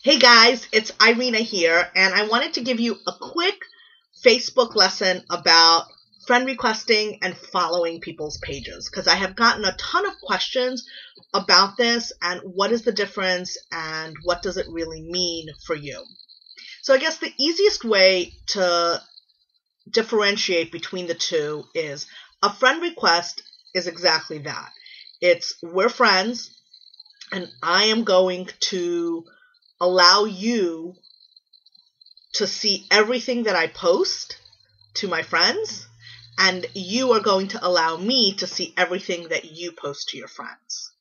Hey guys, it's Irina here, and I wanted to give you a quick Facebook lesson about friend requesting and following people's pages, because I have gotten a ton of questions about this and what is the difference and what does it really mean for you. So I guess the easiest way to differentiate between the two is a friend request is exactly that. It's we're friends and I am going to allow you to see everything that I post to my friends, and you are going to allow me to see everything that you post to your friends.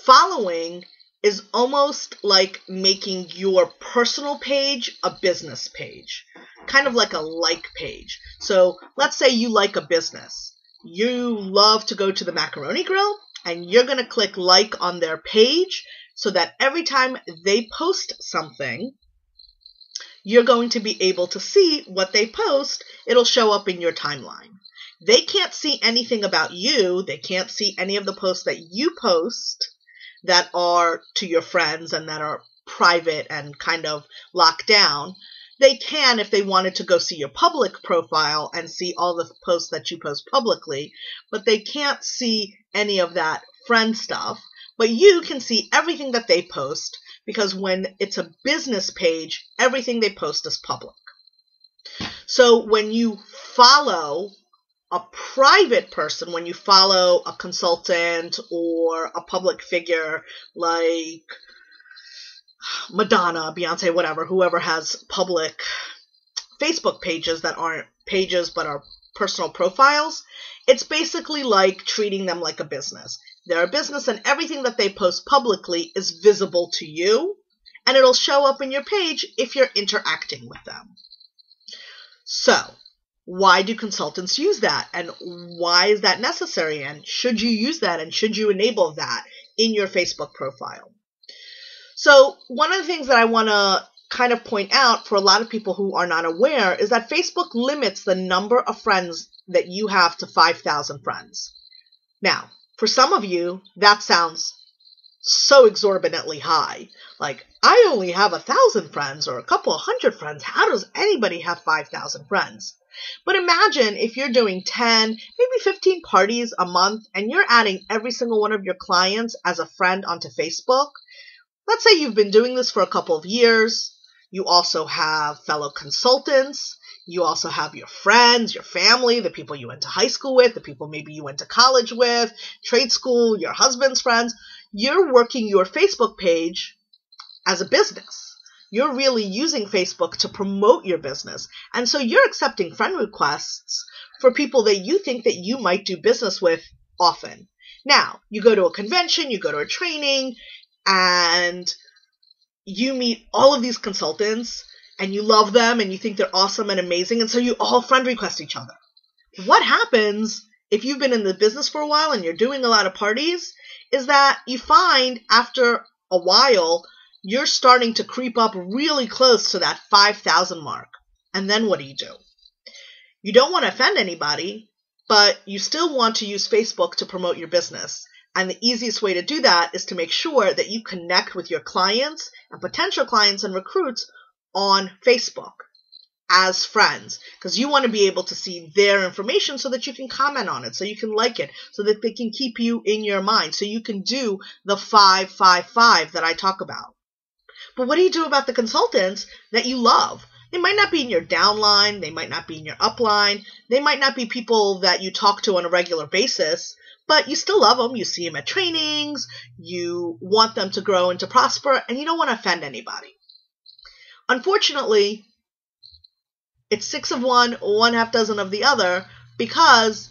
Following is almost like making your personal page a business page, kind of like a like page. So let's say you like a business. You love to go to the macaroni grill, and you're going to click like on their page so that every time they post something, you're going to be able to see what they post. It'll show up in your timeline. They can't see anything about you. They can't see any of the posts that you post that are to your friends and that are private and kind of locked down. They can if they wanted to go see your public profile and see all the posts that you post publicly, but they can't see any of that friend stuff. But you can see everything that they post, because when it's a business page, everything they post is public. So when you follow a private person, when you follow a consultant or a public figure like Madonna, Beyonce, whatever, whoever has public Facebook pages that aren't pages but are personal profiles, it's basically like treating them like a business. They're a business and everything that they post publicly is visible to you, and it'll show up in your page if you're interacting with them. So, why do consultants use that? And why is that necessary? And should you use that? And should you enable that in your Facebook profile? So, one of the things that I want to kind of point out for a lot of people who are not aware is that Facebook limits the number of friends that you have to 5,000 friends. Now, for some of you, that sounds so exorbitantly high. Like, I only have 1,000 friends or a couple of hundred friends. How does anybody have 5,000 friends? But imagine if you're doing 10, maybe 15 parties a month, and you're adding every single one of your clients as a friend onto Facebook. Let's say you've been doing this for a couple of years. You also have fellow consultants. You also have your friends, your family, the people you went to high school with, the people maybe you went to college with, trade school, your husband's friends. You're working your Facebook page as a business. You're really using Facebook to promote your business. And so you're accepting friend requests for people that you think that you might do business with often. Now, you go to a convention, you go to a training, and you meet all of these consultants, and you love them, and you think they're awesome and amazing, and so you all friend request each other. What happens if you've been in the business for a while and you're doing a lot of parties is that you find after a while, you're starting to creep up really close to that 5,000 mark. And then what do? You don't want to offend anybody, but you still want to use Facebook to promote your business. And the easiest way to do that is to make sure that you connect with your clients and potential clients and recruits on Facebook as friends, because you want to be able to see their information so that you can comment on it, so you can like it, so that they can keep you in your mind, so you can do the 5-5-5 that I talk about. But what do you do about the consultants that you love? They might not be in your downline, they might not be in your upline, they might not be people that you talk to on a regular basis, but you still love them. You see them at trainings, you want them to grow and to prosper, and you don't want to offend anybody. Unfortunately, it's 6 of one, 1/2 dozen of the other, because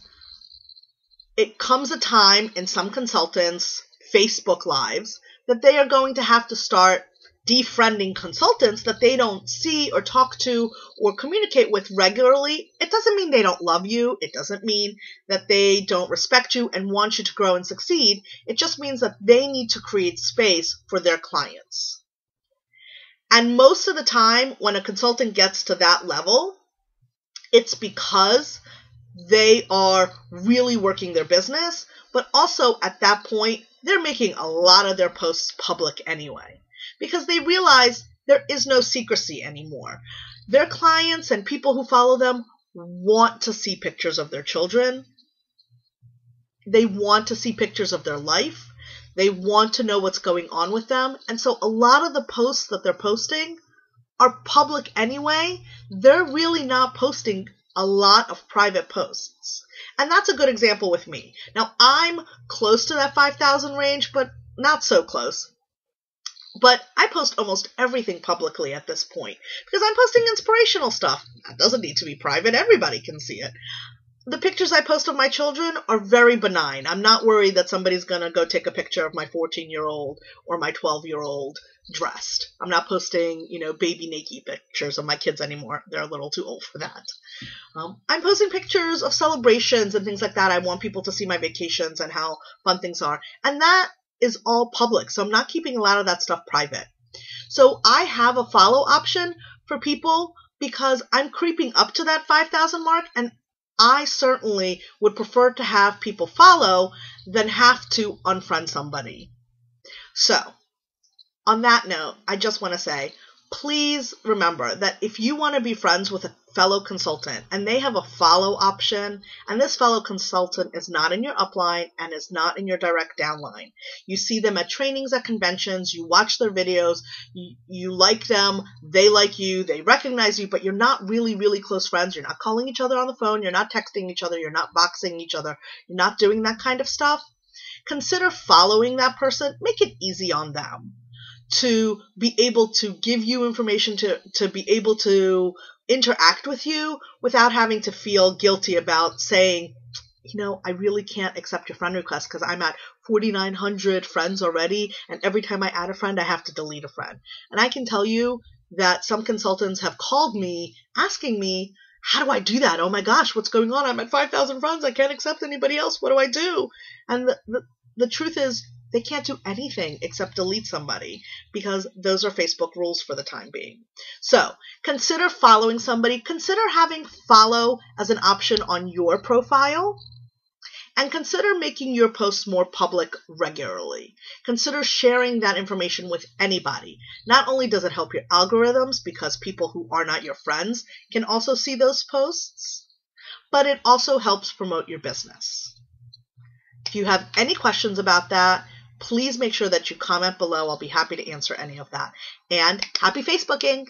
it comes a time in some consultants' Facebook lives that they are going to have to start defriending consultants that they don't see or talk to or communicate with regularly. It doesn't mean they don't love you. It doesn't mean that they don't respect you and want you to grow and succeed. It just means that they need to create space for their clients. And most of the time, when a consultant gets to that level, it's because they are really working their business, but also at that point, they're making a lot of their posts public anyway. because they realize there is no secrecy anymore. Their clients and people who follow them want to see pictures of their children. They want to see pictures of their life. They want to know what's going on with them. And so a lot of the posts that they're posting are public anyway. They're really not posting a lot of private posts. And that's a good example with me. Now, I'm close to that 5,000 range, but not so close. But I post almost everything publicly at this point because I'm posting inspirational stuff. That doesn't need to be private. Everybody can see it. The pictures I post of my children are very benign. I'm not worried that somebody's going to go take a picture of my 14-year-old or my 12-year-old dressed. I'm not posting, baby naked pictures of my kids anymore. They're a little too old for that. I'm posting pictures of celebrations and things like that. I want people to see my vacations and how fun things are. And that is all public. So I'm not keeping a lot of that stuff private. So I have a follow option for people because I'm creeping up to that 5,000 mark, and I certainly would prefer to have people follow than have to unfriend somebody. So, on that note, I just want to say, please remember that if you want to be friends with a fellow consultant and they have a follow option, and this fellow consultant is not in your upline and is not in your direct downline, you see them at trainings, at conventions, you watch their videos, you like them, they like you, they recognize you, but you're not really, really close friends. You're not calling each other on the phone. You're not texting each other. You're not boxing each other. You're not doing that kind of stuff. Consider following that person. Make it easy on them to be able to give you information, to be able to interact with you without having to feel guilty about saying, I really can't accept your friend request because I'm at 4,900 friends already, and every time I add a friend, I have to delete a friend. And I can tell you that some consultants have called me asking me, how do I do that? Oh my gosh, what's going on? I'm at 5,000 friends. I can't accept anybody else. What do I do? And the truth is, they can't do anything except delete somebody because those are Facebook rules for the time being. So consider following somebody. Consider having follow as an option on your profile. And consider making your posts more public regularly. Consider sharing that information with anybody. Not only does it help your algorithms because people who are not your friends can also see those posts, but it also helps promote your business. If you have any questions about that, please make sure that you comment below. I'll be happy to answer any of that. And happy Facebooking!